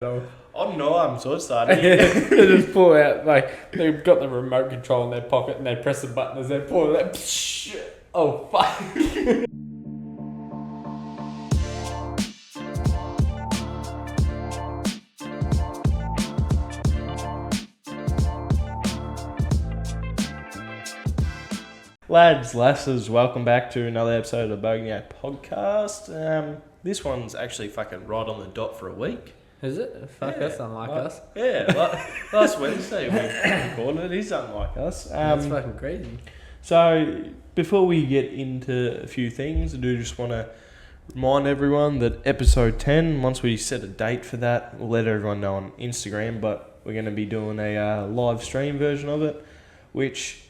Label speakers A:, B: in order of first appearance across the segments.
A: Oh no, I'm so sorry.
B: They just pull out, like, they've got the remote control in their pocket and they press the button as they pull it out. Oh, fuck.
A: Lads, lasses, welcome back to another episode of the Bogan Yack podcast. This one's actually fucking right on the dot for a week.
B: Is it? Fuck,
A: Yeah,
B: that's unlike us.
A: Yeah, last Wednesday we recorded it. He's unlike us.
B: That's fucking crazy.
A: So, before we get into a few things, I do just want to remind everyone that episode 10, once we set a date for that, we'll let everyone know on Instagram, but we're going to be doing a live stream version of it, which,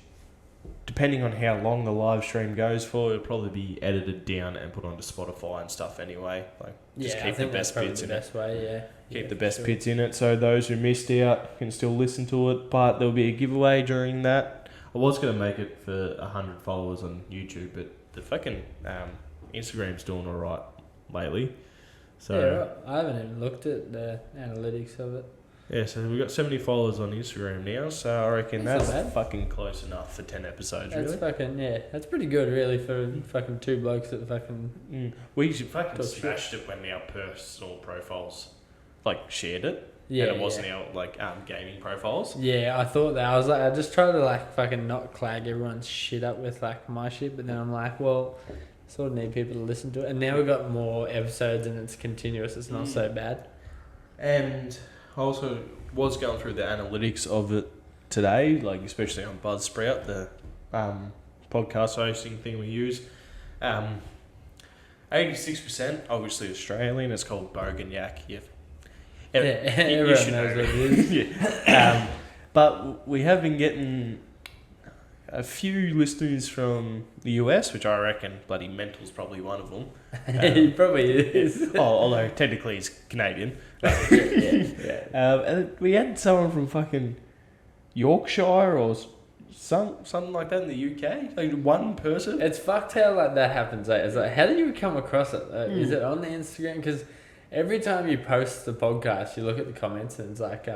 A: depending on how long the live stream goes for, it'll probably be edited down and put onto Spotify and stuff anyway. Like, just keep the best bits in it.
B: Best way, yeah.
A: Keep the best bits in it, so those who missed out can still listen to it. But there'll be a giveaway during that. I was going to make it for 100 followers on YouTube, but the fucking Instagram's doing all right lately. So
B: Yeah, right. I haven't even looked at the analytics of it.
A: yeah, so we've got 70 followers on Instagram now, so I reckon
B: That's
A: that's
B: not bad.
A: fucking close enough for 10 episodes,
B: That's
A: really.
B: fucking, yeah. That's pretty good, really, for fucking two blokes that fucking...
A: We fucking
B: Talk
A: smashed it when our personal profiles, like, shared it.
B: Yeah,
A: and it wasn't our, like, gaming profiles.
B: Yeah, I thought that. I was like, I just try to, like, fucking not clag everyone's shit up with, like, my shit, but then I'm like, well, sort of need people to listen to it. And now we've got more episodes and it's continuous. It's not so bad.
A: And I also was going through the analytics of it today, like especially on Buzzsprout, the podcast hosting thing we use. 86% obviously Australian. It's called Bogan Yack.
B: Everyone knows what it is.
A: Yeah. But we have been getting a few listeners from the US, which I reckon bloody Mental's probably one of them.
B: He probably is.
A: Although technically he's Canadian.
B: Yeah.
A: And we had someone from fucking Yorkshire or something like that in the UK. Like one person.
B: It's fucked how like that happens. Like, it's like, how do you come across it? Is it on the Instagram? Because every time you post the podcast, you look at the comments and it's like,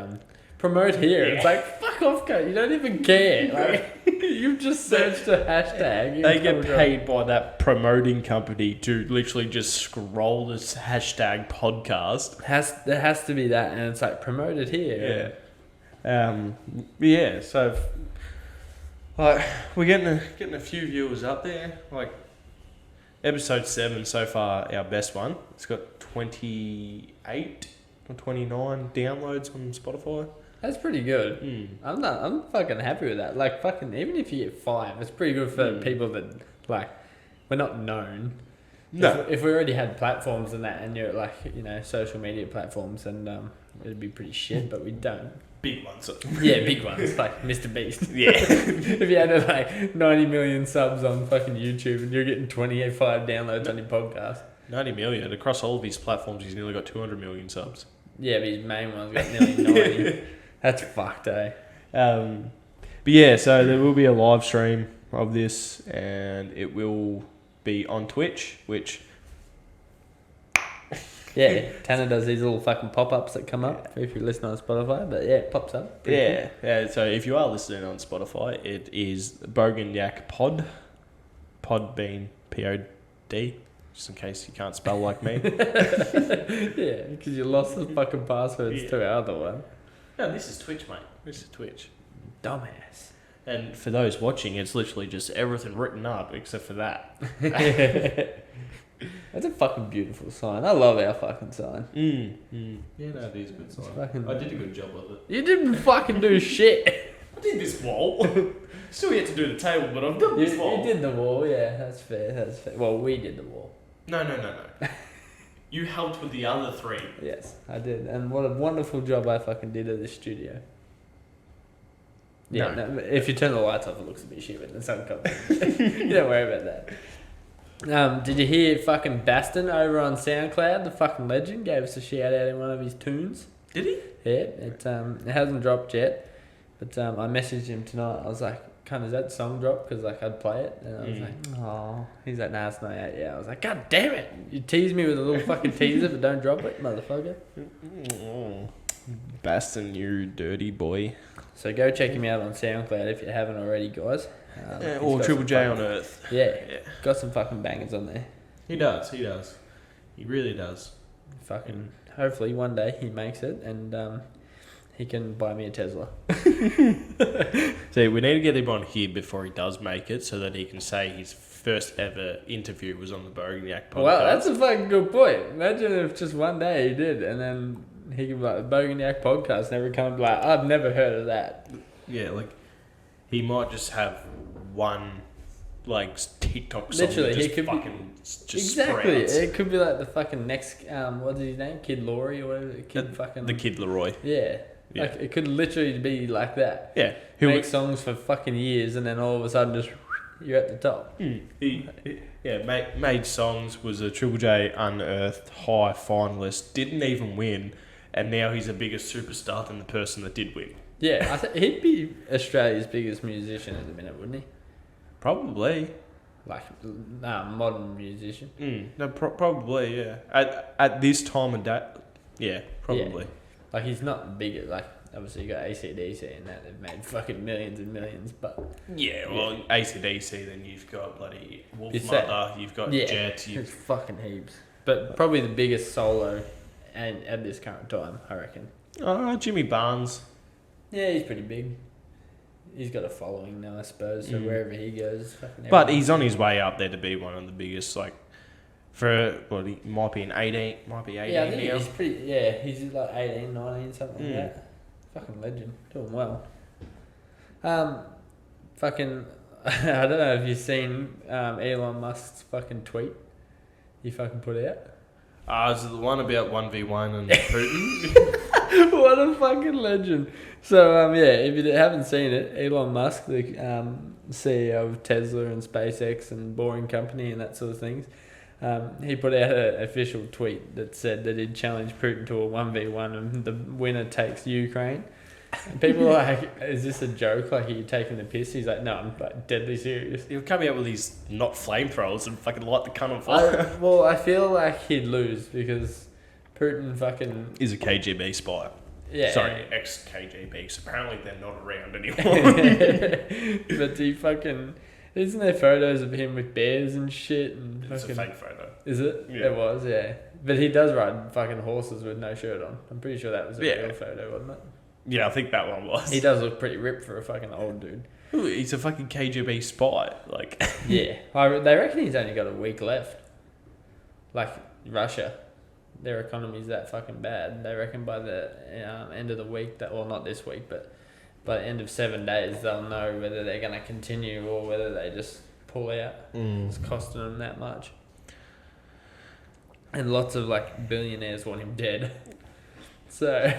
B: promote here.
A: Yeah.
B: It's like, fuck off, guys. You don't even care. Like, you've just searched a hashtag.
A: They get paid by that promoting company to literally just scroll this hashtag podcast.
B: There has to be that, and it's like, promote it here.
A: Yeah. So like we're getting a few viewers up there. Like episode 7 so far, our best one. It's got 28 or 29 downloads on Spotify.
B: That's pretty good. I'm fucking happy with that. Like, fucking, even if you get 5, it's pretty good for people that, like, we're not known.
A: No.
B: If we already had platforms and that, and you're, like, you know, social media platforms, and it'd be pretty shit, but we don't.
A: Big ones.
B: Yeah, big ones, like Mr. Beast.
A: Yeah.
B: If you had, like, 90 million subs on fucking YouTube and you're getting 25 downloads on your podcast.
A: 90 million. Across all of his platforms, he's nearly got 200 million subs.
B: Yeah, but his main one's got nearly 90. That's fucked, eh?
A: But yeah, so there will be a live stream of this, and it will be on Twitch, which...
B: Yeah, Tanner does these little fucking pop-ups that come up if you listen on Spotify, but yeah, it pops up.
A: Yeah, so if you are listening on Spotify, it is Bogan Yack Pod. Pod being P-O-D, just in case you can't spell like me.
B: Yeah, because you lost the fucking passwords to our other one.
A: No, this is Twitch, mate. This is Twitch.
B: Dumbass.
A: And for those watching, it's literally just everything written up except for that.
B: That's a fucking beautiful sign. I love our fucking sign.
A: Yeah, no, it is a good sign.
B: Fucking...
A: I did a good job of it.
B: You didn't fucking do shit.
A: I did this wall. Still yet to do the table, but I've done this wall.
B: You did the wall, yeah, that's fair. Well, we did the wall.
A: No. You helped with the other 3.
B: Yes, I did. And what a wonderful job I fucking did at the studio. Yeah, no, if you turn the lights off, it looks a bit shit when the sun comes in. You don't worry about that. Did you hear fucking Baston over on SoundCloud, the fucking legend, gave us a shout out in one of his tunes?
A: Did he?
B: Yeah, it hasn't dropped yet, but I messaged him tonight. I was like, kind of that song drop because like I'd play it and I was like, oh, he's like, nah, it's not out yet. I was like, God damn it, you tease me with a little fucking teaser, but don't drop it, motherfucker.
A: Bastin, you dirty boy.
B: So go check him out on SoundCloud if you haven't already, guys.
A: Or Triple J on Earth.
B: Yeah, got some fucking bangers on there.
A: He does. He really does.
B: Fucking, hopefully one day he makes it and he can buy me a Tesla.
A: See, we need to get him on here before he does make it so that he can say his first ever interview was on the Bogan Yack podcast.
B: Wow, that's a fucking good point. Imagine if just one day he did and then he could be like, the Bogan Yack podcast, and everyone can be like, I've never heard of that.
A: Yeah, like, he might just have one, like, TikTok song
B: Literally,
A: that just
B: he could
A: fucking just
B: exactly.
A: sprouts.
B: It could be like the fucking next, what's his name? Kid Laurie or whatever.
A: The Kid Leroy.
B: Yeah.
A: Yeah.
B: Like, it could literally be like that.
A: Yeah.
B: Make songs for fucking years and then all of a sudden just, you're at the top.
A: He made songs, was a Triple J Unearthed High finalist, didn't even win, and now he's a bigger superstar than the person that did win.
B: Yeah, he'd be Australia's biggest musician at the minute, wouldn't he?
A: Probably.
B: Like, modern musician.
A: No, probably, yeah. At this time of day, yeah, probably.
B: Yeah. Like, he's not big, like, obviously you got AC/DC and that, they've made fucking millions and millions, but...
A: Yeah, well, AC/DC, then you've got bloody Wolf
B: It's
A: Mother, you've got Jet,
B: there's fucking heaps. But probably the biggest solo and at this current time, I reckon.
A: Jimmy Barnes.
B: Yeah, he's pretty big. He's got a following now, I suppose, so wherever he goes... fucking
A: But he's on his way up there to be one of the biggest, like... For what he might be 18
B: yeah, I think
A: now.
B: he's pretty. Yeah, he's like 18, 19, something like that. Fucking legend, doing well. Fucking, I don't know if you've seen Elon Musk's fucking tweet he fucking put out.
A: Is it the one about 1v1 and Putin?
B: What a fucking legend. So yeah, if you haven't seen it, Elon Musk, the CEO of Tesla and SpaceX and Boring Company and that sort of things. He put out an official tweet that said that he'd challenge Putin to a 1v1 and the winner takes Ukraine. And people are like, is this a joke? Like, are you taking the piss? He's like, no, I'm like deadly serious.
A: He'll come out with these not flamethrowers and fucking light the cunt on fire.
B: I feel like he'd lose because Putin fucking...
A: Is a KGB spy.
B: Yeah.
A: Sorry, ex-KGB. So apparently they're not around anymore.
B: But he fucking... Isn't there photos of him with bears and shit? And
A: It's
B: fucking,
A: a fake photo.
B: Is it?
A: Yeah.
B: It was, yeah. But he does ride fucking horses with no shirt on. I'm pretty sure that was a real photo, wasn't it?
A: Yeah, I think that one was.
B: He does look pretty ripped for a fucking old dude.
A: Ooh, he's a fucking KGB spy. Like.
B: Yeah. They reckon he's only got a week left. Like Russia. Their economy's that fucking bad. They reckon by the end of the week, well, not this week, but by the end of 7 days, they'll know whether they're going to continue or whether they just pull out. It's costing them that much. And lots of like billionaires want him dead. So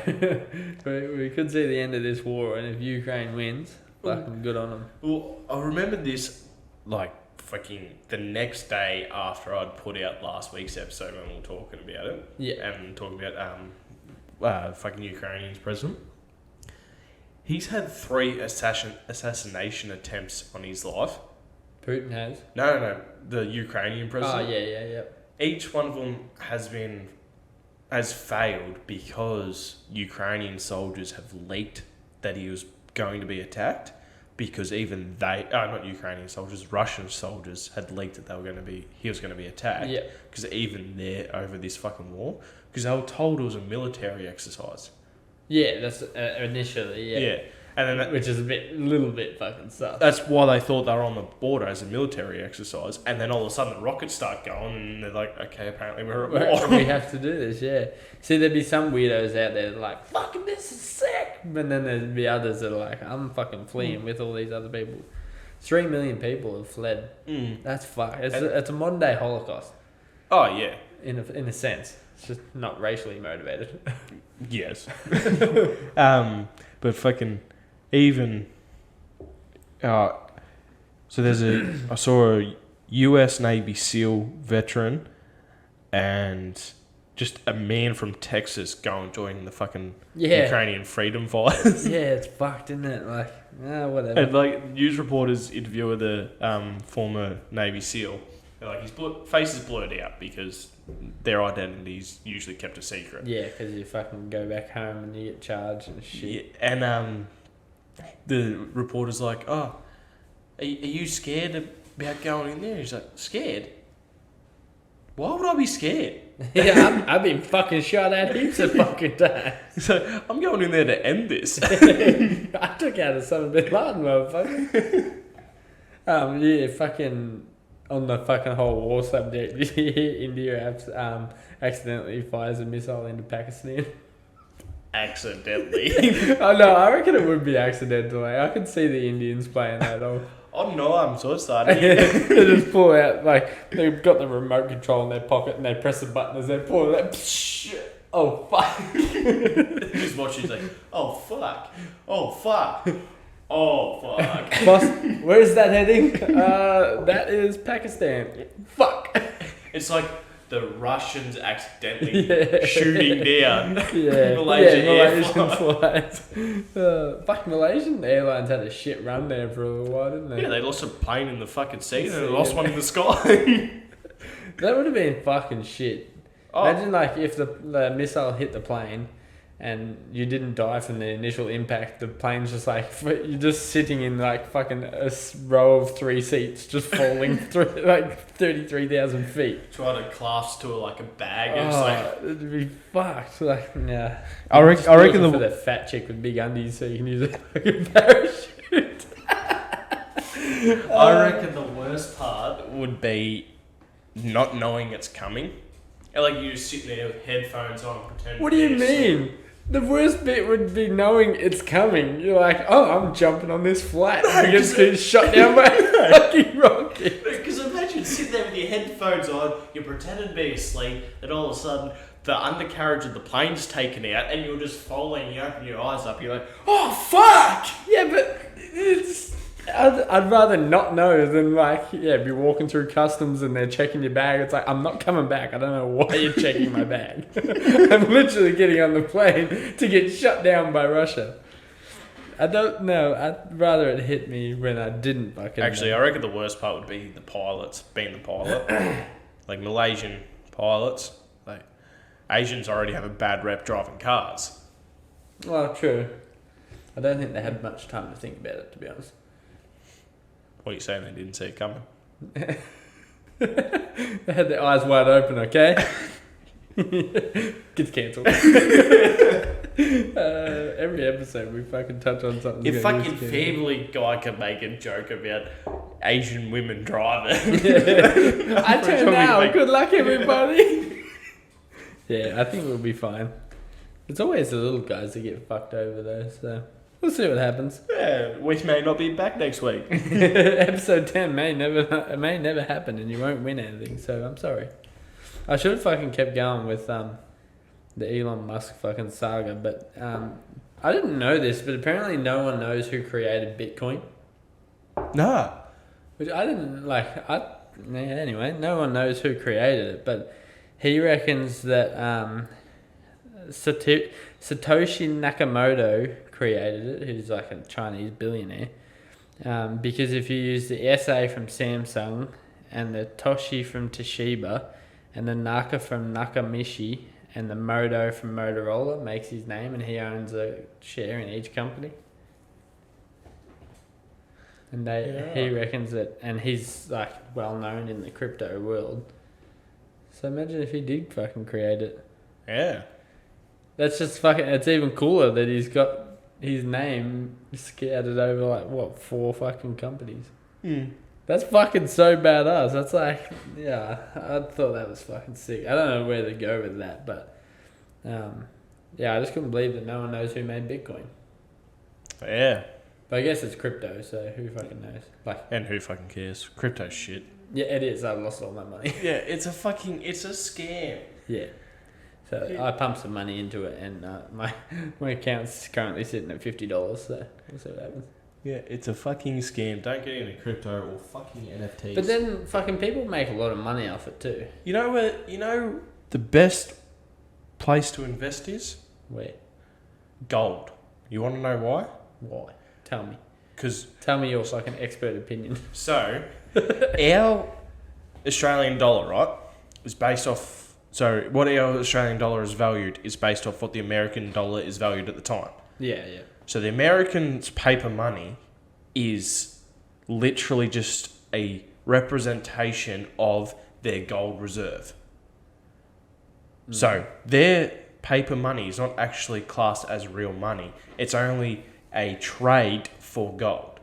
B: we could see the end of this war, and if Ukraine wins, fucking good on them.
A: Well, I remember this like fucking the next day after I'd put out last week's episode when we were talking about it.
B: Yeah.
A: And talking about fucking Ukrainian's president. He's had 3 assassination attempts on his life.
B: Putin has?
A: No, the Ukrainian president.
B: Oh, yeah.
A: Each one of them has failed because Ukrainian soldiers have leaked that he was going to be attacked, because even not Ukrainian soldiers, Russian soldiers had leaked that he was going to be attacked.
B: Yeah.
A: Because even they're over this fucking war, because they were told it was a military exercise.
B: Yeah, that's initially, yeah.
A: Yeah. And then
B: which is a little bit fucking sus.
A: That's why they thought they were on the border as a military exercise, and then all of a sudden the rockets start going, and they're like, okay, apparently we're at war.
B: We have to do this, yeah. See, there'd be some weirdos out there that are like, fucking this is sick, but then there'd be others that are like, I'm fucking fleeing with all these other people. 3 million people have fled. That's fuck. It's a modern day Holocaust.
A: Oh yeah,
B: in a sense. It's just not racially motivated.
A: Yes. But fucking even. So I saw a U.S. Navy SEAL veteran and just a man from Texas going joining the fucking
B: Yeah.
A: Ukrainian freedom fighters.
B: Yeah, it's fucked, isn't it? Like, whatever.
A: And like news reporters interviewing the former Navy SEAL, they're like his face is blurred out because their identity's usually kept a secret.
B: Yeah, because you fucking go back home and you get charged and shit.
A: Yeah, and the reporter's like, "Oh, are you scared about going in there?" He's like, "Scared? Why would I be scared?"
B: Yeah, I've been fucking shot at heaps of fucking times.
A: So I'm going in there to end this.
B: I took out Osama bin Laden, motherfucker. Yeah, fucking on the fucking whole war subject. India accidentally fires a missile into Pakistan.
A: Accidentally.
B: Oh no, I reckon it would be accidental. I could see the Indians playing that off.
A: Oh no, I'm so sorry.
B: They just pull out, like, they've got the remote control in their pocket and they press the button as they pull it out. Oh fuck.
A: Just watch it like, oh fuck. Oh fuck. Oh fuck.
B: Boss, where is that heading? That is Pakistan. Fuck.
A: It's like the Russians accidentally shooting down
B: Malaysian
A: Air
B: flights. Fuck, Malaysian Airlines had a shit run there for a little while, didn't they?
A: Yeah, they lost a plane in the fucking sea and they lost one in the sky.
B: That would have been fucking shit.
A: Oh.
B: Imagine like if the missile hit the plane and you didn't die from the initial impact, the plane's just like, you're just sitting in like fucking a row of 3 seats just falling through like 33,000 feet.
A: Try to clasp to like a bag and it's like,
B: it'd be fucked. Like, yeah.
A: I reckon
B: for the fat chick with big undies so you can use it like a parachute.
A: I reckon the worst part would be not knowing it's coming. And like you just sitting there with headphones on and pretend.
B: What do you mean? The worst bit would be knowing it's coming. You're like, oh, I'm jumping on this flight. I'm getting shot down by a fucking rocket.
A: Because imagine sitting there with your headphones on, you're pretending to be asleep, and all of a sudden the undercarriage of the plane's taken out, and you're just falling. You open your eyes up, you're like, oh fuck!
B: Yeah, but it's. I'd rather not know than like, be walking through customs and they're checking your bag. It's like, I'm not coming back. I don't know why you're checking my bag. I'm literally getting on the plane to get shut down by Russia. I don't know. I'd rather it hit me when I didn't fucking
A: Actually,
B: know.
A: I reckon the worst part would be the pilots, being the pilot. Like Malaysian pilots. Like Asians already have a bad rep driving cars.
B: Well, true. I don't think they had much time to think about it, to be honest.
A: What are you saying? They didn't see it coming?
B: They had their eyes wide open, okay? Gets cancelled. Every episode we fucking touch on something.
A: If fucking Family Guy could make a joke about Asian women driving.
B: I turn now. Good luck, everybody. Yeah, I think we'll be fine. It's always the little guys that get fucked over though, so we'll see what happens.
A: Yeah, we may not be back next week.
B: Episode 10 may never happen and you won't win anything, so I'm sorry. I should have fucking kept going with the Elon Musk fucking saga, but I didn't know this, but apparently no one knows who created Bitcoin.
A: Nah.
B: Which I didn't anyway, no one knows who created it, but he reckons that Satoshi Nakamoto created it, who's like a Chinese billionaire, because if you use the SA from Samsung and the Toshi from Toshiba and the Naka from Nakamichi and the Moto from Motorola, makes his name, and he owns a share in each company. And he reckons that, and he's like well known in the crypto world. So imagine if he did fucking create it.
A: Yeah.
B: That's just fucking. It's even cooler that he's got his name scattered over like what 4 fucking companies. That's fucking so badass. That's like, yeah, I thought that was fucking sick. I don't know where to go with that, but yeah, I just couldn't believe that no one knows who made Bitcoin.
A: Yeah.
B: But I guess it's crypto, so who fucking knows? Like,
A: and who fucking cares? Crypto shit.
B: Yeah, it is. I've lost all my money.
A: Yeah, it's a scam.
B: Yeah. So I pumped some money into it, and my account's currently sitting at $50. So we'll see what happens.
A: Yeah, it's a fucking scam. Don't get into crypto or fucking NFTs.
B: But then fucking people make a lot of money off it too.
A: You know the best place to invest is?
B: Where?
A: Gold. You want to know why?
B: Why? Tell me.
A: Tell
B: me your fucking expert opinion.
A: So, our Australian dollar, right, is based off... So, what our Australian dollar is valued is based off what the American dollar is valued at the time.
B: Yeah.
A: So, the Americans' paper money is literally just a representation of their gold reserve. So, their paper money is not actually classed as real money. It's only a trade for gold.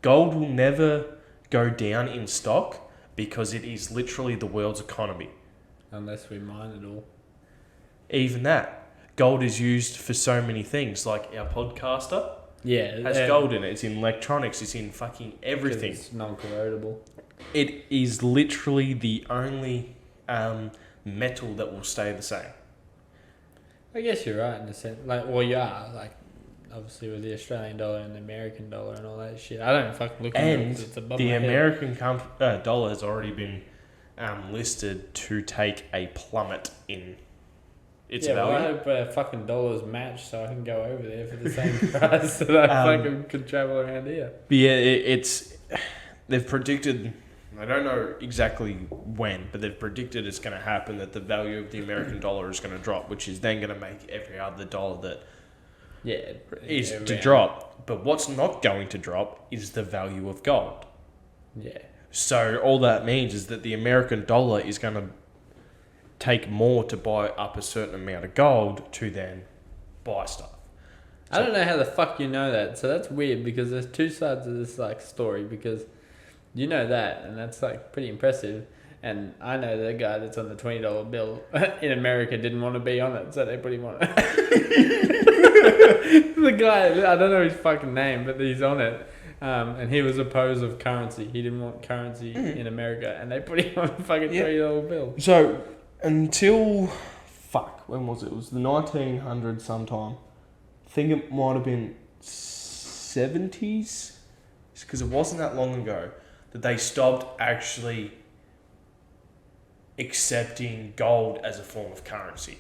A: Gold will never go down in stock because it is literally the world's economy.
B: Unless we mine it all.
A: Even that. Gold is used for so many things, like our podcaster.
B: Yeah.
A: Has gold in it. It's in electronics. It's in fucking everything.
B: It's non-corrodable.
A: It is literally the only metal that will stay the same.
B: I guess you're right in a sense. You are. Obviously with the Australian dollar and the American dollar and all that shit. I don't fucking look at it.
A: And
B: It's above
A: the
B: my head.
A: American dollar has already been listed to take a plummet in its value.
B: Well, I hope fucking dollars match so I can go over there for the same price that I fucking could travel around here.
A: But yeah, they've predicted, I don't know exactly when, but they've predicted it's going to happen, that the value of the American dollar is going to drop, which is then going to make every other dollar that is to drop. But what's not going to drop is the value of gold.
B: Yeah.
A: So all that means is that the American dollar is going to take more to buy up a certain amount of gold to then buy stuff.
B: I don't know how the fuck you know that. So that's weird because there's two sides of this story, because you know that and that's pretty impressive. And I know the guy that's on the $20 bill in America didn't want to be on it, so they put him on it. The guy, I don't know his fucking name, but he's on it. And he was opposed of currency. He didn't want currency in America, and they put him on a fucking $20 bill.
A: So until when was it? It was the 1900s sometime. I think it might have been 70s, because it wasn't that long ago that they stopped actually accepting gold as a form of currency.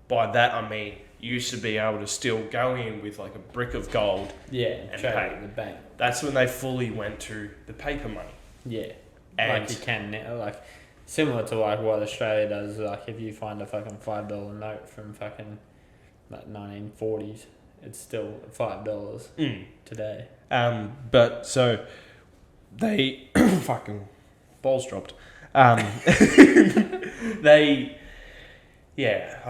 A: By that I mean you used to be able to still go in with a brick of gold and
B: trade
A: pay.
B: at the bank.
A: That's when they fully went to the paper money.
B: Yeah,
A: and
B: you can now, similar to what Australia does. If you find a fucking $5 note from fucking 1940s, it's still $5 today.
A: But so they fucking balls dropped. I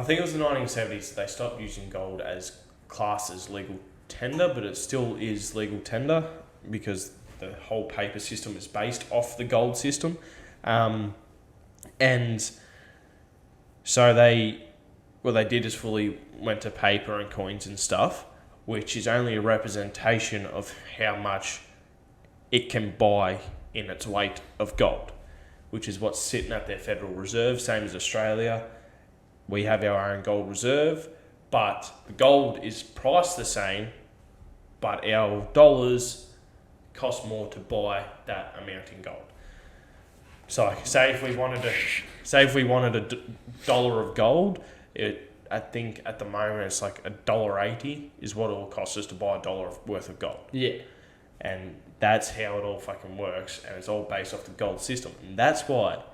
A: think it was the 1970s they stopped using gold as class as legal tender, but it still is legal tender because the whole paper system is based off the gold system. And so they did is fully went to paper and coins and stuff, which is only a representation of how much it can buy in its weight of gold, which is what's sitting at their Federal Reserve, same as Australia. We have our own gold reserve, but the gold is priced the same, but our dollars cost more to buy that amount in gold. So say if we wanted a dollar of gold, I think at the moment it's $1.80 is what it will cost us to buy $1 worth of gold.
B: Yeah.
A: And that's how it all fucking works, and it's all based off the gold system. And that's why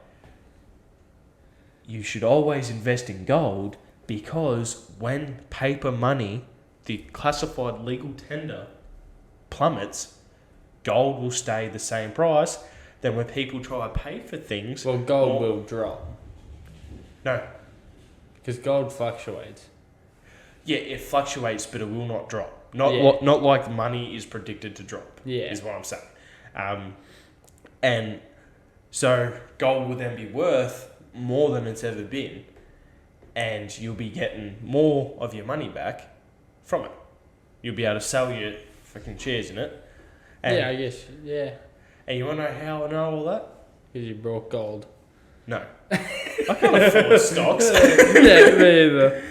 A: you should always invest in gold, because when paper money, the classified legal tender, plummets, gold will stay the same price. Then when people try to pay for things...
B: Well, gold will drop.
A: No.
B: Because gold fluctuates.
A: Yeah, it fluctuates, but it will not drop. Not like money is predicted to drop, is what I'm saying. And so gold will then be worth more than it's ever been, and you'll be getting more of your money back from it. You'll be able to sell your fucking shares in it. And,
B: I guess, yeah.
A: And you want to know how I know all that?
B: Because you brought gold.
A: No. I can't afford stocks.
B: Yeah, me either.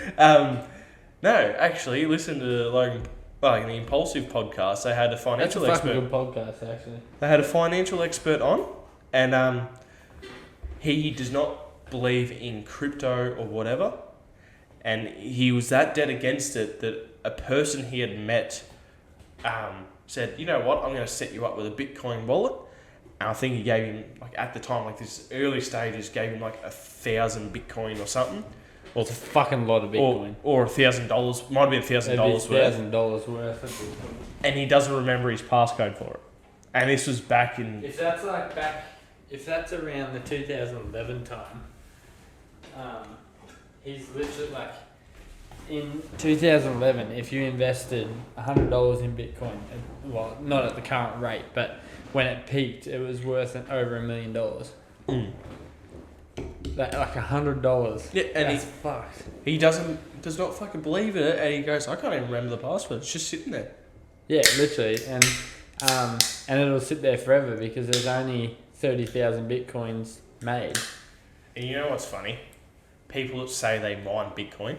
A: No, actually, listen to the Impulsive podcast. They had a financial expert.
B: That's a fucking good podcast, actually.
A: They had a financial expert on, and he does not believe in crypto or whatever, And he was that dead against it that a person he had met said, you know what, I'm going to set you up with a Bitcoin wallet. And I think he gave him, like at the time, like this early stages, gave him like 1,000 Bitcoin or something. Or
B: It's a fucking lot of Bitcoin.
A: Or $1,000. Might have been $1,000 worth.
B: $1,000 worth of Bitcoin.
A: And he doesn't remember his passcode for it. And this was back in...
B: If that's around the 2011 time, he's literally like, in 2011, if you invested $100 in Bitcoin, well, not at the current rate, but when it peaked, it was worth over $1 million. That, like $100.
A: Yeah, and
B: that's fucked.
A: He does not fucking believe in it, and he goes, I can't even remember the password. It's just sitting there.
B: Yeah, literally, and it'll sit there forever because there's only 30,000 Bitcoins made.
A: And you know what's funny? People that say they mine Bitcoin.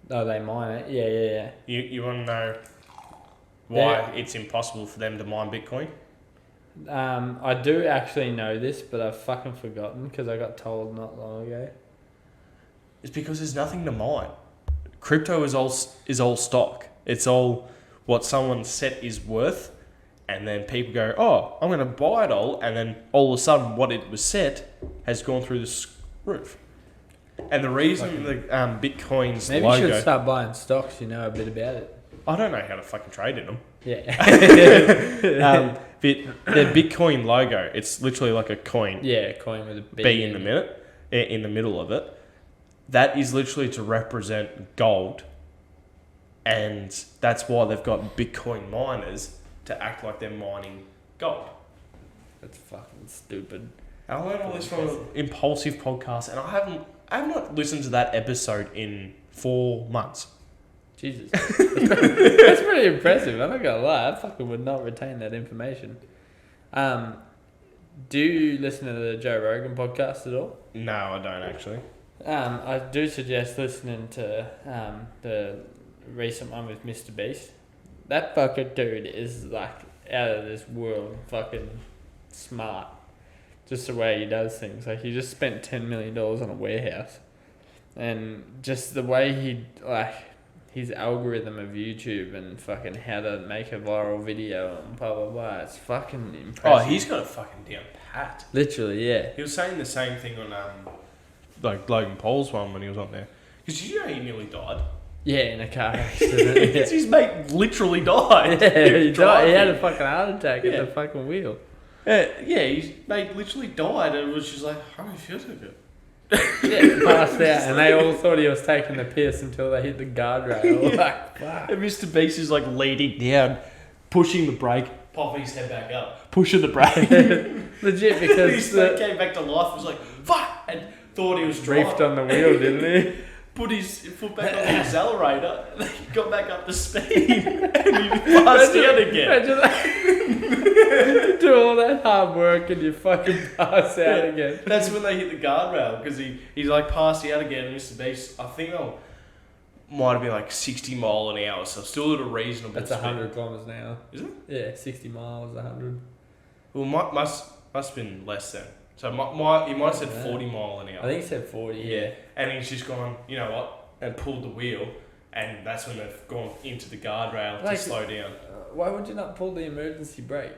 B: Oh, they mine it. Yeah.
A: You want to know why it's impossible for them to mine Bitcoin?
B: I do actually know this, but I've fucking forgotten because I got told not long ago.
A: It's because there's nothing to mine. Crypto is all stock. It's all what someone set is worth, and then people go, oh, I'm going to buy it all, and then all of a sudden what it was set has gone through the roof. And the reason Bitcoin's
B: maybe
A: logo...
B: you should start buying stocks, you know a bit about it.
A: I don't know how to fucking trade in them.
B: Yeah.
A: But the Bitcoin logo, it's literally like a coin.
B: Yeah, a coin with a
A: B in the middle of it. That is literally to represent gold. And that's why they've got Bitcoin miners to act like they're mining gold.
B: That's fucking stupid.
A: I learned all this from an Impulsive podcast, and I have not listened to that episode in 4 months.
B: Jesus. That's pretty impressive. I'm not gonna lie. I fucking would not retain that information. Do you listen to the Joe Rogan podcast at all?
A: No, I don't actually.
B: I do suggest listening to the recent one with Mr. Beast. That fucking dude is like out of this world fucking smart. Just the way he does things. Like he just spent $10 million on a warehouse. And just the way he like his algorithm of YouTube and fucking how to make a viral video and blah blah blah. It's fucking impressive.
A: Oh, he's got a fucking down pat.
B: Literally, yeah.
A: He was saying the same thing on like Logan Paul's one when he was on there. Because you know he nearly died.
B: Yeah, in a car accident.
A: Yeah. His mate literally died.
B: Yeah, he died. He had a fucking heart attack at the fucking wheel.
A: Yeah, his mate literally died, and it was just like, I don't feel so good.
B: Yeah, passed out, and they all thought he was taking the piss until they hit the guardrail.
A: Yeah.
B: Like, fuck.
A: And Mr. Beast is like leaning down, pushing the brake, popping his head back up, pushing the brake.
B: Legit, because
A: his mate came back to life, was like, fuck, and thought he was driving.
B: reefed on the wheel, didn't he?
A: Put his foot back on the accelerator, and then he got back up to speed, and he passed out again.
B: Do all that hard work and you fucking pass out again.
A: That's when they hit the guardrail, because he's like passed out again, and Mr. Beast, I think might have been like 60 mile an hour, so still at a reasonable
B: That's
A: speed.
B: 100 kilometers an hour.
A: Is it?
B: Yeah, 60 miles, 100.
A: Well, must have been less then. So he might have said 40 mile an hour.
B: I think he said 40.
A: Yeah, and he's just gone, you know what, and pulled the wheel, and that's when they've gone into the guardrail to slow down.
B: Why would you not pull the emergency brake?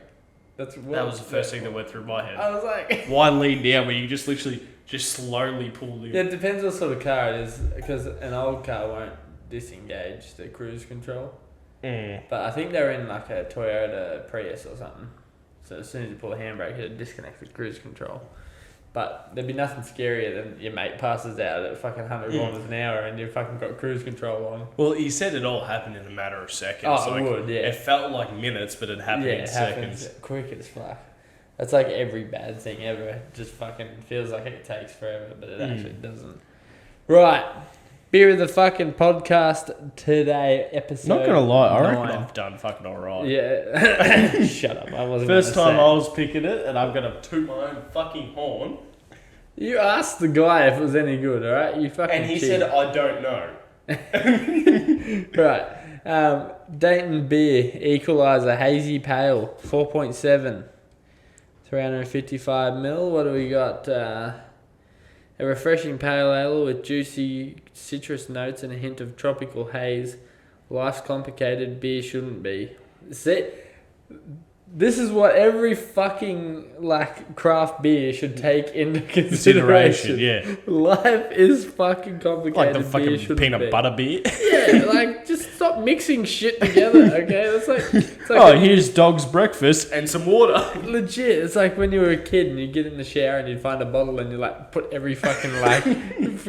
A: That was the first thing that went through my head.
B: I was like,
A: why lean down when you just literally just slowly pull the...
B: Yeah, it depends what sort of car it is, because an old car won't disengage the cruise control. But I think they're in like a Toyota Prius or something. So as soon as you pull the handbrake, it'll disconnect the cruise control. But there'd be nothing scarier than your mate passes out at fucking 100 kilometers an hour and you've fucking got cruise control on.
A: Well, he said it all happened in a matter of seconds.
B: Oh, it would, yeah.
A: It felt like minutes, but it happened in seconds.
B: Happens quick as fuck. That's like every bad thing ever. It just fucking feels like it takes forever, but it actually doesn't. Right. Beer of the fucking podcast today, episode.
A: Not gonna lie, I
B: 9.
A: reckon I've done fucking alright.
B: Yeah. Shut up. I wasn't.
A: First time I was picking it, and I'm gonna toot my own fucking horn.
B: You asked the guy if it was any good, alright? You fucking.
A: And he
B: cheated.
A: said, I don't know.
B: Right. Dayton Beer Equalizer Hazy Pale 4.7, 355 ml. What do we got? A refreshing pale ale with juicy citrus notes and a hint of tropical haze. Life's complicated, beer shouldn't be. See, this is what every fucking like craft beer should take into consideration.
A: Yeah.
B: Life is fucking complicated.
A: Like the fucking peanut butter beer.
B: Yeah, like just stop mixing shit together, okay? It's like
A: Oh, here's dog's breakfast and some water.
B: legit. It's like when you were a kid and you get in the shower and you find a bottle and you like put every fucking like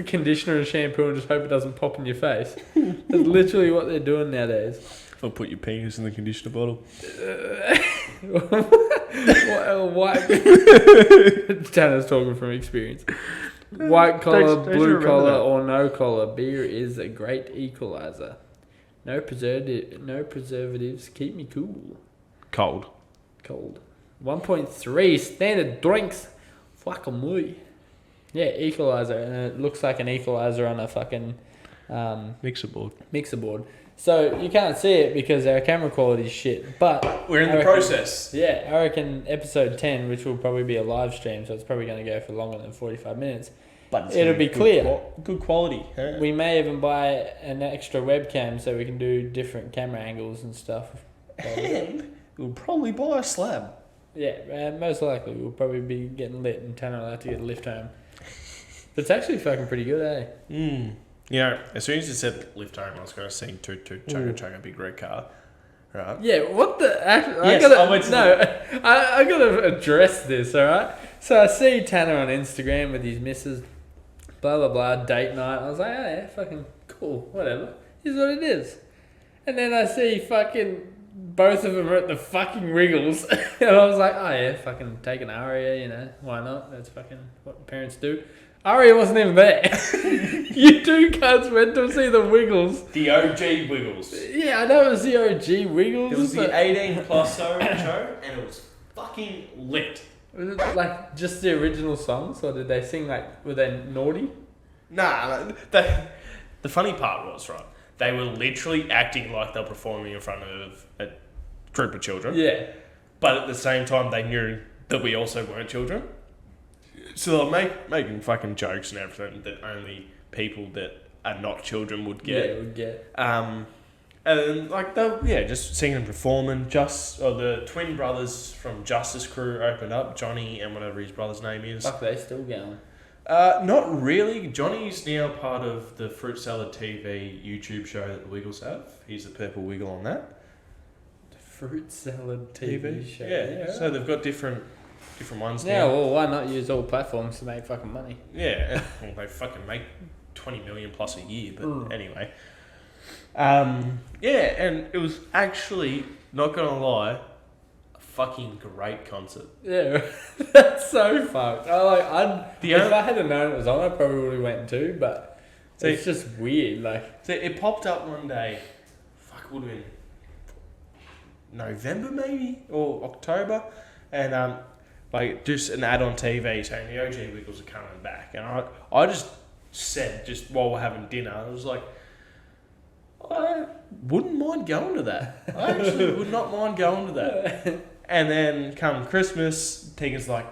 B: conditioner and shampoo and just hope it doesn't pop in your face. That's literally what they're doing nowadays.
A: Or put your penis in the conditioner bottle.
B: White. Tanner's talking from experience. White collar,
A: Don't you
B: blue
A: remember
B: collar,
A: that?
B: or no collar, beer is a great equalizer. No preservatives. Keep me cool.
A: Cold.
B: Cold. 1.3 standard drinks. Fuck 'em we. Yeah, equalizer, and it looks like an equalizer on a fucking
A: Mixer board.
B: mixer board. So you can't see it because our camera quality is shit. But
A: We're in
B: I
A: the
B: reckon-
A: process.
B: Yeah, I reckon episode 10, which will probably be a live stream, so it's probably going to go for longer than 45 minutes.
A: But it's
B: It'll
A: gonna
B: be
A: good
B: clear.
A: Good quality. Huh?
B: We may even buy an extra webcam so we can do different camera angles and stuff.
A: And we'll probably buy a slab.
B: Yeah, most likely we'll probably be getting lit and Tanner will have to get a lift home. But it's actually fucking pretty good, eh?
A: You know, as soon as you said lift home, I was going to sing toot toot chugga
B: Ooh.
A: chugga big red car. Right?
B: Yeah, what the...
A: Yes,
B: I
A: I went to
B: gotta address this, alright? So I see Tanner on Instagram with his missus, blah, blah, blah, date night. I was like, oh yeah, fucking cool, whatever. Here's what it is. And then I see fucking... both of them are at the fucking Wiggles. And I was like, oh yeah, fucking take an Aria, you know, why not? That's fucking what parents do. Aria wasn't even there. You two cunts went to see the Wiggles.
A: The OG Wiggles.
B: Yeah, I know it was the OG Wiggles.
A: It was
B: but
A: the 18 plus show, and it was fucking lit.
B: was it like just the original songs, or did they sing like, were they naughty?
A: Nah, the funny part was, right, they were literally acting like they were performing in front of a group of children.
B: Yeah.
A: But at the same time, they knew that we also weren't children. So they're making fucking jokes and everything that only people that are not children would get.
B: Yeah, would get.
A: And like they just singing and performing. The twin brothers from Justice Crew opened up, Johnny and whatever his brother's name is.
B: Fuck, they still going.
A: Not really. Johnny's now part of the Fruit Salad TV YouTube show that the Wiggles have. He's the purple wiggle on that.
B: The Fruit Salad TV show.
A: Yeah. So they've got different ones
B: Yeah,
A: now.
B: well, why not use all platforms to make fucking money?
A: Yeah. Well, they fucking make 20 million plus a year, but anyway. And it was actually, not gonna lie, a fucking great concert.
B: Yeah, that's so fucked. If I had known it was on, I probably would have went too, but it's just weird. Like,
A: So it popped up one day, it would have been November maybe, or October, and just an ad on TV saying the OG Wiggles are coming back, and I just said, just while we're having dinner, I was like, I wouldn't mind going to that. I actually would not mind going to that. And then come Christmas, Tegan's like,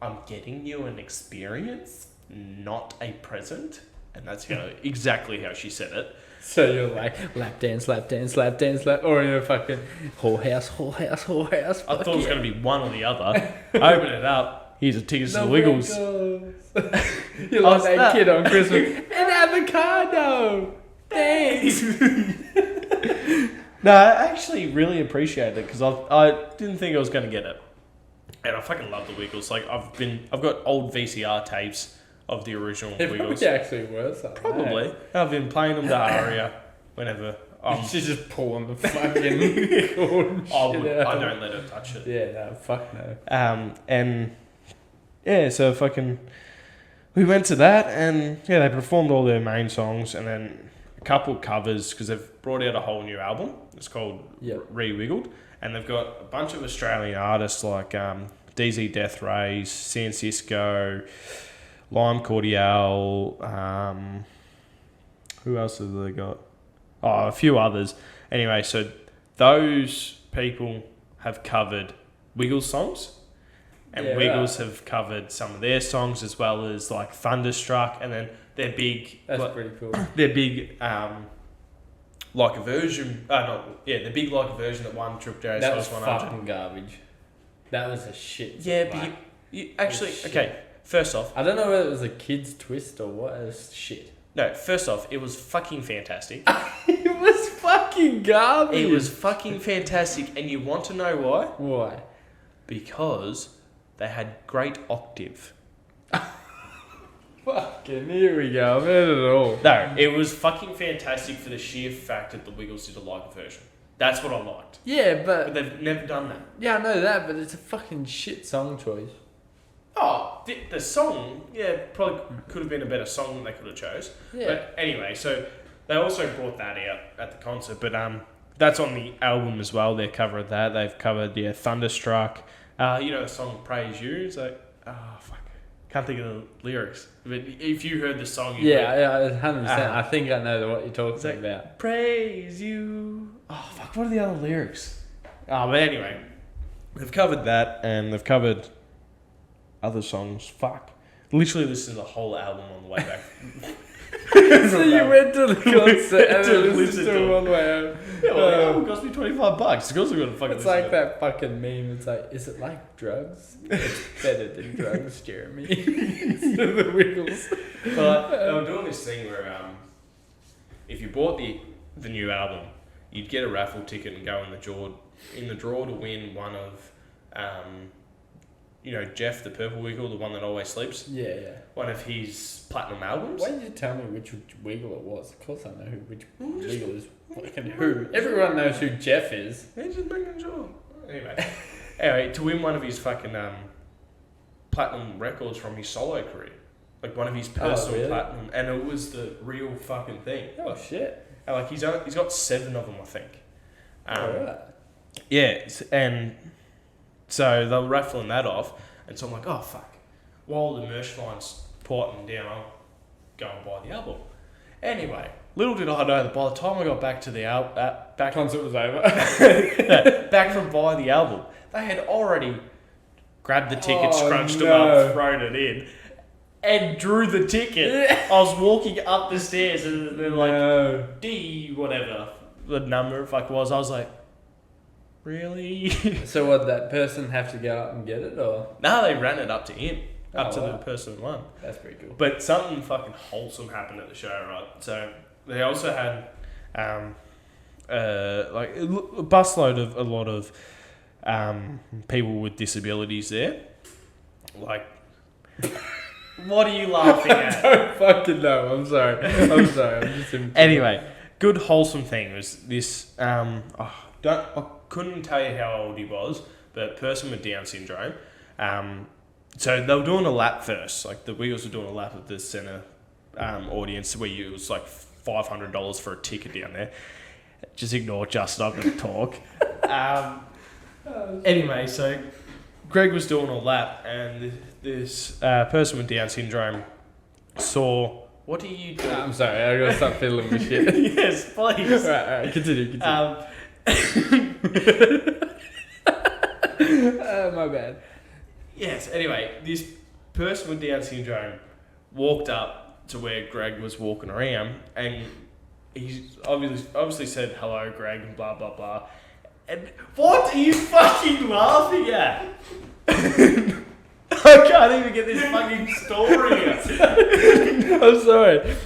A: I'm getting you an experience, not a present. And that's exactly how she said it.
B: so you're like, lap dance, or you're fucking whorehouse.
A: I thought it was going to be one or the other. I open it up. Here's a ticket to the Wiggles.
B: You're like that kid on Christmas. An avocado! Thanks!
A: No, I actually really appreciate it because I didn't think I was going to get it. And I fucking love the Wiggles. Like, I've got old VCR tapes of the original
B: It
A: Wiggles.
B: probably actually worth something.
A: Probably. I've been playing them to Aria whenever.
B: She's just pulling the fucking cord and shit out.
A: I don't let her touch it.
B: Yeah, no, fuck no.
A: And yeah, so we went to that, and yeah, they performed all their main songs, and then a couple covers because they've brought out a whole new album. It's called Re-Wiggled, and they've got a bunch of Australian artists like DZ Death Rays, San Cisco, Lime Cordial. Who else have they got? Oh, a few others. Anyway, so those people have covered Wiggles songs. And
B: Yeah,
A: Wiggles
B: right.
A: have covered some of their songs as well as like Thunderstruck, and then their big,
B: That's pretty cool.
A: their big like a version. The big like a version that won Triple J
B: That was
A: Size 100.
B: fucking garbage. That was a shit.
A: Yeah, but
B: like,
A: you actually
B: it's shit.
A: okay. First off,
B: I don't know whether it was a kid's twist or what. It was shit.
A: no. First off, it was fucking fantastic.
B: It was fucking garbage.
A: It was fucking fantastic, and you want to know why?
B: Why?
A: Because they had great octave.
B: Fucking here we go. I've heard it all.
A: No, it was fucking fantastic for the sheer fact that the Wiggles did a live version. That's what I liked.
B: Yeah,
A: But they've never done that.
B: yeah, I know that, but it's a fucking shit song choice.
A: Oh, the song, yeah, probably could have been a better song that they could have chose.
B: Yeah.
A: But anyway, so they also brought that out at the concert, but that's on the album as well. They covered that. They've covered Thunderstruck. The song "Praise You." It's like, fuck, can't think of the lyrics. But if you heard the song, you
B: Yeah, 100%. I think I know what you're talking
A: like,
B: about.
A: "Praise You." Oh fuck, what are the other lyrics? Oh, but anyway, they've covered that, and they've covered other songs. Fuck, literally listened to the whole album on the way back.
B: So you went to the concert and
A: to
B: then
A: listen
B: listened
A: to
B: to
A: it.
B: it on the way home.
A: Yeah, well, the album cost me $25. It's also got to fucking.
B: It's
A: listen
B: like
A: to it.
B: that fucking meme. It's like, is it like drugs? It's better than drugs, Jeremy. Instead of the Wiggles.
A: But they were doing this thing where if you bought the new album, you'd get a raffle ticket and go in the draw to win one of Jeff the Purple Wiggle, the one that always sleeps.
B: Yeah.
A: One of his platinum albums.
B: Why did you tell me which Wiggle it was? Of course I know which Wiggle is fucking who. Everyone knows who Jeff is.
A: Yeah, just making sure. Anyway, to win one of his fucking platinum records from his solo career. Like one of his personal
B: really?
A: platinum, and it was the real fucking thing.
B: Oh shit.
A: And like he's got 7 of them, I think.
B: Alright.
A: Yeah, and so they were raffling that off, and so I'm like, oh fuck. While the merch line's porting down, I'll go and buy the album. Anyway, little did I know that by the time I got back to the back
B: Concert was over.
A: back from buy the album, they had already grabbed the ticket,
B: Oh,
A: scrunched them
B: no.
A: up, thrown it in, and drew the ticket. I was walking up the stairs, and they're like,
B: No.
A: D whatever the number fuck was. I was like, really?
B: So what, that person have to go up and get it, or?
A: No, they ran it up to him, up to the
B: wow.
A: person who won.
B: That's pretty cool.
A: But something fucking wholesome happened at the show, right? So they also had like a busload of a lot of people with disabilities there. Like, what are you laughing
B: I
A: at?
B: don't fucking know. I'm sorry. I'm just
A: Anyway, good wholesome thing was this. I couldn't tell you how old he was, but a person with Down syndrome. So they were doing a lap first. Like the Wiggles were doing a lap of the centre audience where it was like $500 for a ticket down there. Just ignore Justin. I'm going to talk. Anyway, so Greg was doing a lap, and this person with Down syndrome saw. What are you doing?
B: I'm sorry. I gotta stop fiddling with shit.
A: Yes, please.
B: Alright, continue. My bad.
A: Yes, anyway, this person with Down syndrome walked up to where Greg was walking around, and he's obviously said, hello, Greg, and blah, blah, blah. And what are you fucking laughing at? I can't even get this fucking story out.
B: I'm sorry.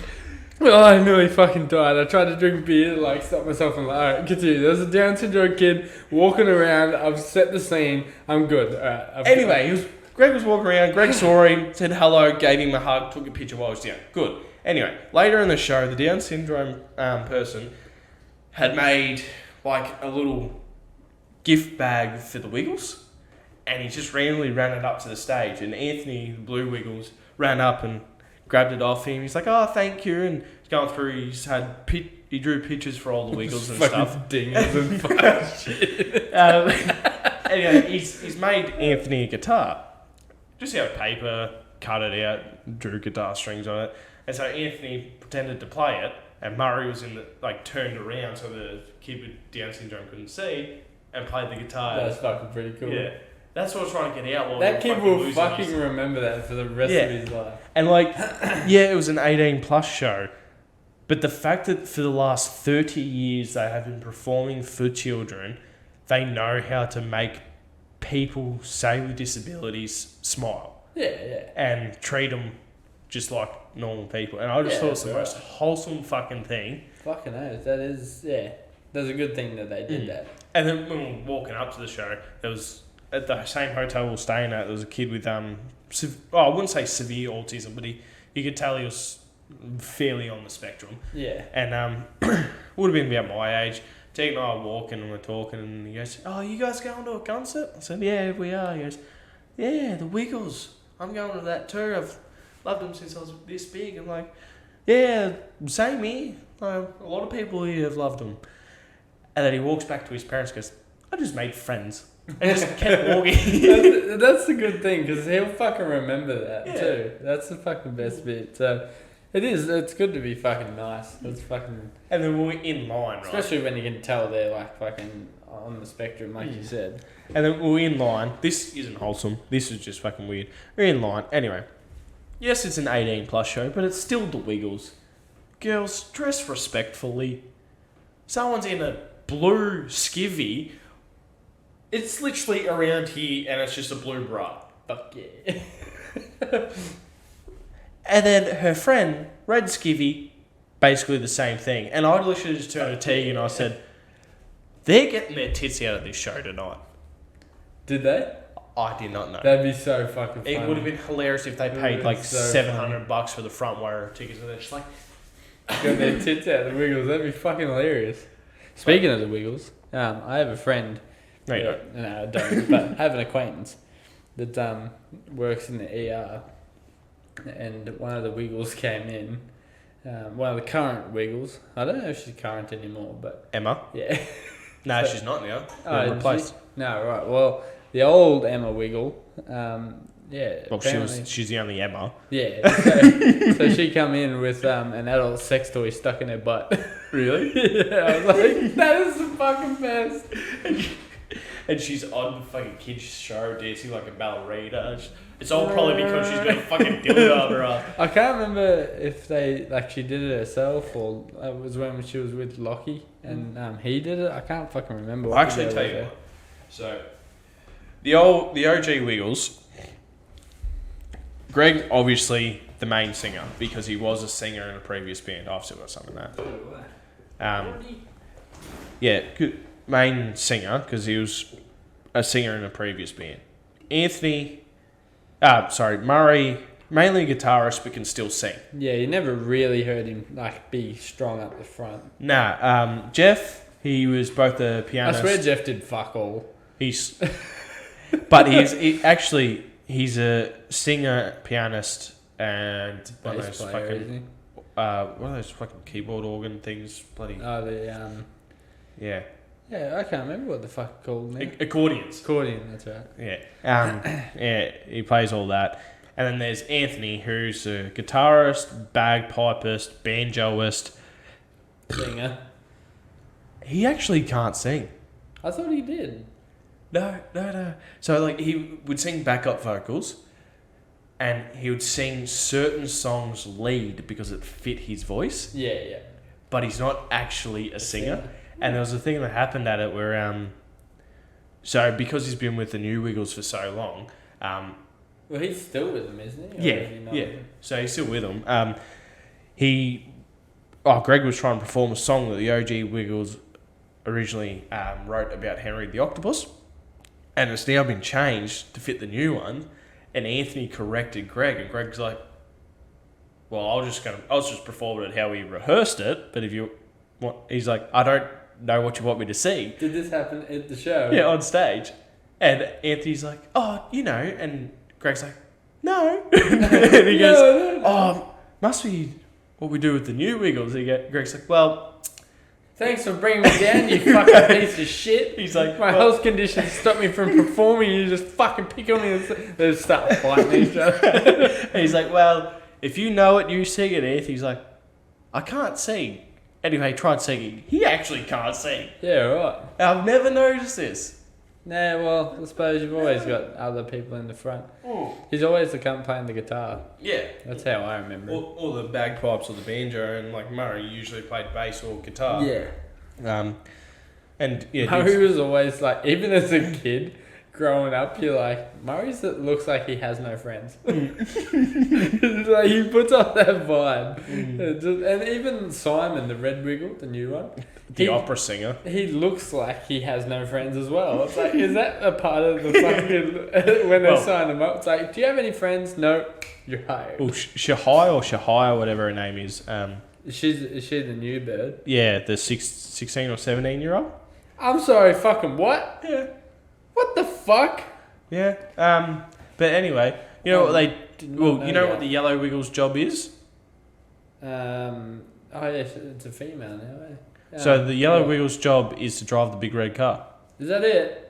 B: Well, I nearly fucking died. I tried to drink beer, like, stop myself and alright, continue. There's a Down syndrome kid walking around. I've set the scene. I'm good. Alright.
A: Anyway, Greg was walking around. Greg saw him, said hello, gave him a hug, took a picture while he was down. Good. Anyway, later in the show, the Down syndrome person had made like a little gift bag for the Wiggles, and he just randomly ran it up to the stage. And Anthony, the Blue Wiggles, ran up and grabbed it off him. He's like, oh, thank you. And he's going through, he drew pictures for all the Wiggles and stuff.
B: Dingers and fucking shit.
A: Anyway, he's made Anthony a guitar. Just out of paper, cut it out, drew guitar strings on it. And so Anthony pretended to play it, and Murray was turned around so the kid with Down syndrome couldn't see, and played the guitar.
B: That's fucking pretty cool.
A: Yeah. That's what I was trying to get out. While
B: That
A: we were
B: kid will
A: losing
B: fucking
A: us.
B: remember that for the rest
A: Yeah.
B: of his life.
A: And like, yeah, it was an 18 plus show. But the fact that for the last 30 years they have been performing for children, they know how to make people, say with disabilities, smile.
B: Yeah.
A: And treat them just like normal people. And I just thought it was the most wholesome fucking thing.
B: Fucking oath. That is, yeah. That's a good thing that they did that.
A: And then when we were walking up to the show, there was, at the same hotel we were staying at, there was a kid with, I wouldn't say severe autism, but you could tell he was fairly on the spectrum.
B: Yeah.
A: And would have been about my age. Tegan and I were walking and we're talking, and he goes, "Oh, you guys going to a concert?" I said, "Yeah, we are." He goes, "Yeah, the Wiggles. I'm going to that too. I've loved them since I was this big." I'm like, "Yeah, same here. A lot of people here have loved them." And then he walks back to his parents and goes, "I just made friends." And just kept walking.
B: That's a good thing, because he'll fucking remember that too. That's the fucking best bit. So it's good to be fucking nice. It's fucking...
A: And then we were in line, right?
B: Especially when you can tell they're like fucking on the spectrum, like you said.
A: And then we were in line. This isn't wholesome. This is just fucking weird. We're in line. Anyway. Yes, it's an 18 plus show, but it's still the Wiggles. Girls, dress respectfully. Someone's in a blue skivvy. It's literally around here and it's just a blue bra.
B: Fuck yeah.
A: And then her friend, red skivvy, basically the same thing. And I literally just turned to Tegan and I said, "They're getting their tits out of this show tonight."
B: Did they?
A: I did not know.
B: That'd be so fucking funny.
A: It would have been hilarious if they paid like
B: so
A: $700 for the front row of tickets and they're just like,
B: got their tits out, the Wiggles. That'd be fucking hilarious. Speaking of the Wiggles, I have a friend.
A: no, you don't.
B: No, I don't. But I have an acquaintance that works in the ER, and one of the Wiggles came in. One of the current Wiggles. I don't know if she's current anymore, but
A: Emma?
B: yeah.
A: No,
B: So-
A: she's not now.
B: Oh,
A: Replaced.
B: No, right. Well, the old Emma Wiggle. Yeah.
A: Well, she's the only Emma.
B: Yeah. So she come in with an adult sex toy stuck in her butt.
A: Really?
B: Yeah. I was like, that is the fucking best.
A: And she's on the fucking kids show dancing like a ballerina. It's all probably because she's got a fucking dildo up her ass.
B: I can't remember if she did it herself or it was when she was with Lockie and he did it. I can't fucking remember.
A: I'll actually tell you what. So, the OG Wiggles, Greg, obviously the main singer because he was a singer in a previous band. I've still got some of that. Yeah, good, main singer because he was a singer in a previous band. Murray, mainly a guitarist but can still sing.
B: Yeah, you never really heard him be strong up the front.
A: Nah, Jeff, he was both a pianist.
B: I swear Jeff did fuck all.
A: He's a singer, pianist, and one of
B: Bass
A: those
B: player,
A: fucking
B: isn't he?
A: one of those fucking keyboard organ things. Bloody
B: Oh, the
A: yeah,
B: yeah, I can't remember what the fuck it's called now.
A: accordions.
B: Accordion, that's right.
A: Yeah, yeah, he plays all that. And then there's Anthony, who's a guitarist, bagpipist, banjoist.
B: Singer.
A: He actually can't sing.
B: I thought he did.
A: No. So he would sing backup vocals, and he would sing certain songs lead because it fit his voice.
B: Yeah.
A: But he's not actually a singer. And there was a thing that happened at it where so because he's been with the New Wiggles for so long,
B: Well, he's still with them, isn't he? Or is he not?
A: yeah. So he's still with them. Greg was trying to perform a song that the OG Wiggles originally wrote about Henry the Octopus, and it's now been changed to fit the new one. And Anthony corrected Greg, and Greg's like, "Well, I was just performing it how we rehearsed it, but if you want," he's like, "I don't know what you want me to sing."
B: Did this happen at the show?
A: Yeah, on stage. And Anthony's like, "Oh, and Greg's like, "No." And he goes,
B: No.
A: "Oh, must be what we do with the New Wiggles." Greg's like, "Well,"
B: Thanks for bringing me down, you fucking piece of shit.
A: he's like,
B: My health conditions stop me from performing. You just fucking pick on me and they start fighting each other.
A: And he's like, "Well, if you know it, you sing it." Anthony's like, "I can't sing." Anyway, he tried singing. He actually can't sing.
B: Yeah, right.
A: I've never noticed this.
B: Nah, well, I suppose you've always got other people in the front. He's always the cunt playing the guitar.
A: Yeah.
B: That's how I remember it.
A: Or the bagpipes or the banjo, and like Murray usually played bass or guitar.
B: Yeah.
A: And yeah,
B: Murray was always like, even as a kid, growing up, you're like, Murray's that looks like he has no friends. Like, he puts on that vibe. And even Simon, the Red Wiggle, the new one.
A: the opera singer.
B: He looks like he has no friends as well. It's like, is that a part of the fucking... when they sign him up, it's like, do you have any friends? No, you're hired.
A: Well, Shahai, whatever her name is.
B: Is she the new bird?
A: Yeah, the 16 or 17-year-old.
B: I'm sorry, fucking what?
A: Yeah.
B: What the fuck?
A: Yeah. But anyway, you know what they... Well, you know
B: that.
A: what the Yellow Wiggles' job is?
B: Oh yeah, it's a female now, eh?
A: So the Yellow Wiggles' job is to drive the big red car.
B: Is that it?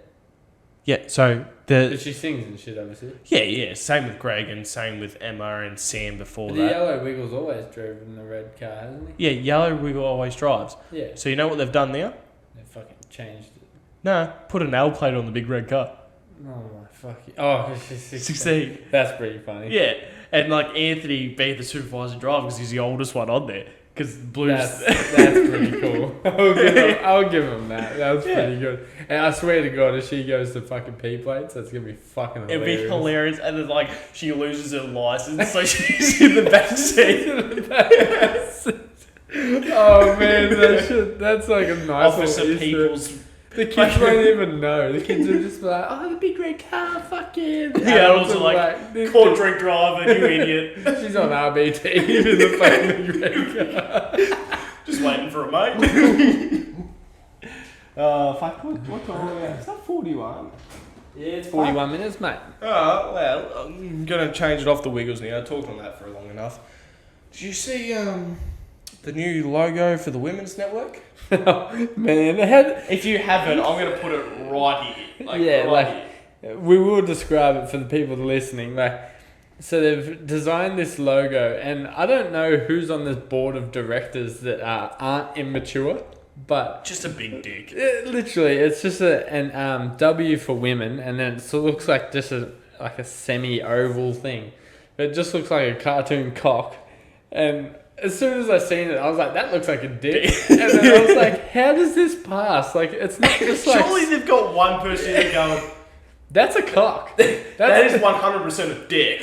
A: Yeah, so
B: But she sings and shit, obviously.
A: Yeah. Same with Greg and same with Emma and Sam before
B: But
A: that.
B: the Yellow Wiggle's always driven the red car, hasn't he?
A: Yeah, Yellow Wiggle always drives.
B: Yeah.
A: So you know what they've done now?
B: They fucking changed it.
A: No, put an L plate on the big red car.
B: Oh my fucking... Oh, she's
A: 16.
B: That's pretty funny.
A: Yeah, and like Anthony being the supervisor driver because he's the oldest one on there. Because Blue's...
B: That's pretty cool. I'll give him that. That was pretty good. And I swear to God, if she goes to fucking P plates, that's going to be fucking
A: It'd
B: hilarious.
A: be hilarious. And then like she loses her license, so she's in the back seat.
B: Oh man, that's like a nice
A: Officer
B: little Easter.
A: People's...
B: The kids won't even know. The kids will just be like, oh, the big red car, fuck yeah.
A: Yeah, also like court drink driver, you idiot.
B: She's on RBT in the fucking red car.
A: Just waiting for a mate. Fuck, what time are we at? Is that 41?
B: Yeah, it's 41 minutes, mate.
A: Oh, well, I'm going to change it off the Wiggles now. I talked on that for long enough. Did you see the new logo for the Women's Network?
B: Man,
A: If you haven't, I'm going to put it right here.
B: here. We will describe it for the people listening. So they've designed this logo, and I don't know who's on this board of directors that aren't immature, but
A: Just a big dick.
B: literally, it's just an W for women, and then it looks like just a semi-oval thing. It just looks like a cartoon cock, and as soon as I seen it, I was like, that looks like a dick. And then I was like, how does this pass? Like, it's not just like...
A: Surely they've got one person there going,
B: that's a cock.
A: that is 100% a dick.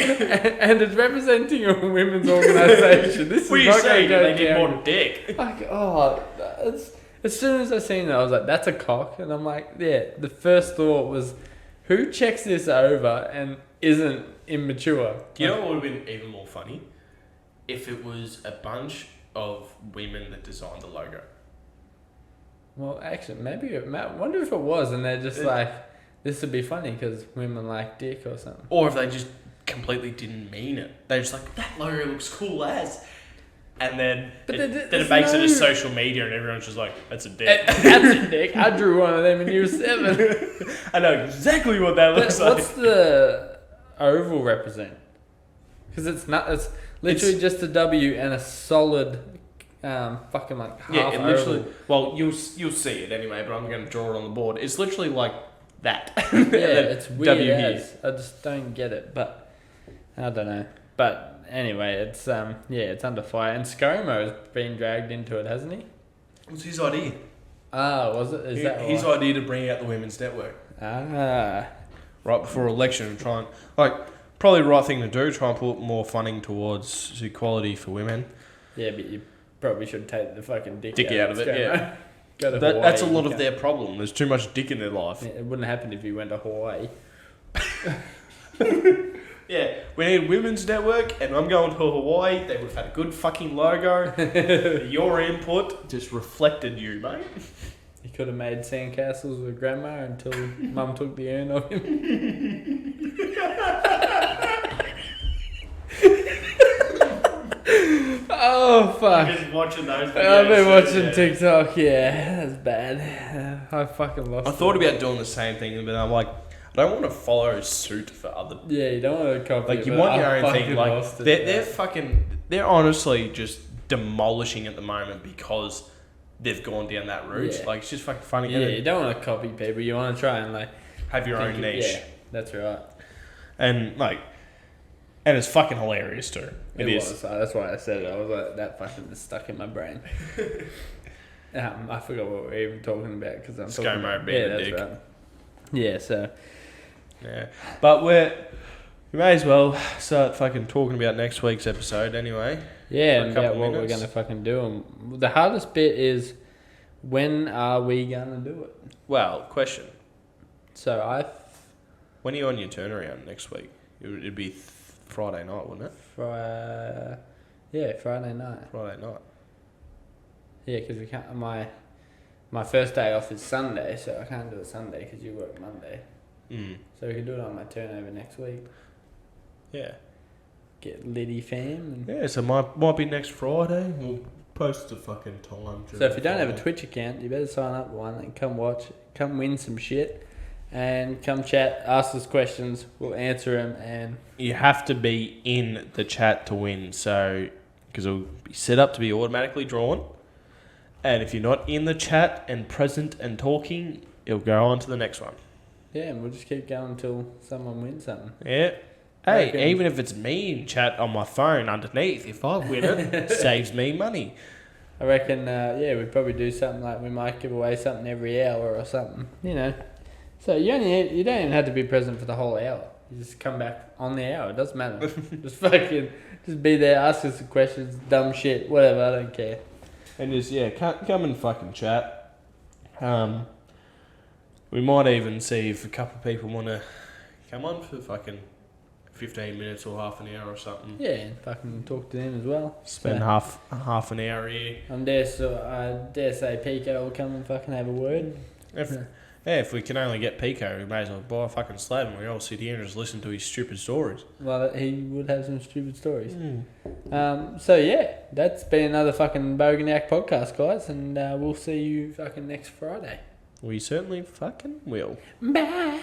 B: And it's representing a women's organisation. This
A: What are
B: is
A: you
B: not
A: saying?
B: going
A: They
B: to
A: need
B: go
A: more
B: down.
A: than dick.
B: Like, as soon as I seen it, I was like, that's a cock. And I'm like, yeah, the first thought was, who checks this over and isn't immature?
A: Do you know what would have been even more funny? If it was a bunch of women that designed the logo.
B: Well, actually, I wonder if it was, and they're just like, this would be funny because women like dick or something.
A: Or if they just completely didn't mean it. They're just like, that logo looks cool as. And then it makes it a social media and everyone's just like, that's a dick.
B: That's a dick. I drew one of them when you were 7.
A: I know exactly what that looks like.
B: What's the oval represent? Because it's literally just a W and a solid fucking like half
A: Yeah, it literally.
B: oval.
A: Well, you'll see it anyway, but I'm going to draw it on the board. It's literally like that.
B: Yeah, it's weird.
A: W here.
B: I just don't get it, but I don't know. But anyway, it's it's under fire, and ScoMo's been dragged into it, hasn't he?
A: It was his idea.
B: Was it? Is that
A: his
B: why?
A: idea to bring out the Women's Network
B: Ah,
A: right before election and try and probably the right thing to do. Try and put more funding towards equality for women.
B: yeah, but you probably should take the fucking dick
A: Out of it.
B: ScoMo.
A: Yeah,
B: Go to
A: that's a
B: Hawaii,
A: lot
B: you
A: of their problem. There's too much dick in their life.
B: can't- It wouldn't happen if you went to Hawaii.
A: Yeah, we need a Women's Network, and I'm going to Hawaii. They would have had a good fucking logo. Your input just reflected you, mate.
B: He could have made sandcastles with grandma until mum took the urn of him. Oh fuck!
A: Just watching those videos.
B: I've been watching
A: yeah.
B: TikTok. Yeah, that's bad. I fucking lost.
A: I thought about doing the same thing, but I'm like, I don't want to follow suit for other.
B: Yeah, you don't want to copy.
A: Like,
B: it,
A: you
B: but
A: want your
B: I
A: own thing.
B: fucking
A: Like,
B: lost it,
A: they're honestly just demolishing at the moment because they've gone down that route.
B: Yeah.
A: Like, it's just fucking funny.
B: Yeah, you don't want to copy people. You want to try and
A: have your own niche.
B: Yeah, that's right.
A: And and it's fucking hilarious too.
B: It is. That's why I said it. I was like, that fucking is stuck in my brain. I forgot what we were even talking about because I'm talking about
A: being a dick.
B: right. Yeah, so.
A: Yeah. But we may as well start fucking talking about next week's episode anyway.
B: Yeah, and about what we're going to fucking do. And the hardest bit is, when are we going to do it?
A: Well, question.
B: So
A: when are you on your turnaround next week? It'd be Friday night, wouldn't it?
B: Friday night.
A: Friday night.
B: Yeah, because we can't. My first day off is Sunday, so I can't do it Sunday because you work Monday. So we can do it on my turnover next week.
A: Yeah.
B: Get Liddy fam.
A: Yeah, so might be next Friday. We'll post the fucking time.
B: So if you don't have a Twitch account, you better sign up one and come watch, come win some shit, and come chat, ask us questions. We'll answer them, and
A: you have to be in the chat to win. So because it'll be set up to be automatically drawn, and if you're not in the chat and present and talking, it'll go on to the next one.
B: Yeah, and we'll just keep going until someone wins something.
A: Yeah. Hey, even if it's me in chat on my phone underneath, if I win it, saves me money.
B: I reckon, we'd probably do something like we might give away something every hour or something, you know. So you don't even have to be present for the whole hour. You just come back on the hour. It doesn't matter. just be there, ask us some questions, dumb shit, whatever. I don't care.
A: And just come and fucking chat. We might even see if a couple of people want to come on for fucking 15 minutes or half an hour or something.
B: Yeah, and fucking talk to them as well.
A: Spend half an hour here.
B: I dare say Pico will come and fucking have a word.
A: If we can only get Pico, we may as well buy a fucking slab and we all sit here and just listen to his stupid stories.
B: Well, he would have some stupid stories. So yeah, that's been another fucking Bogan Yack podcast, guys, and we'll see you fucking next Friday.
A: We certainly fucking will.
B: Bye.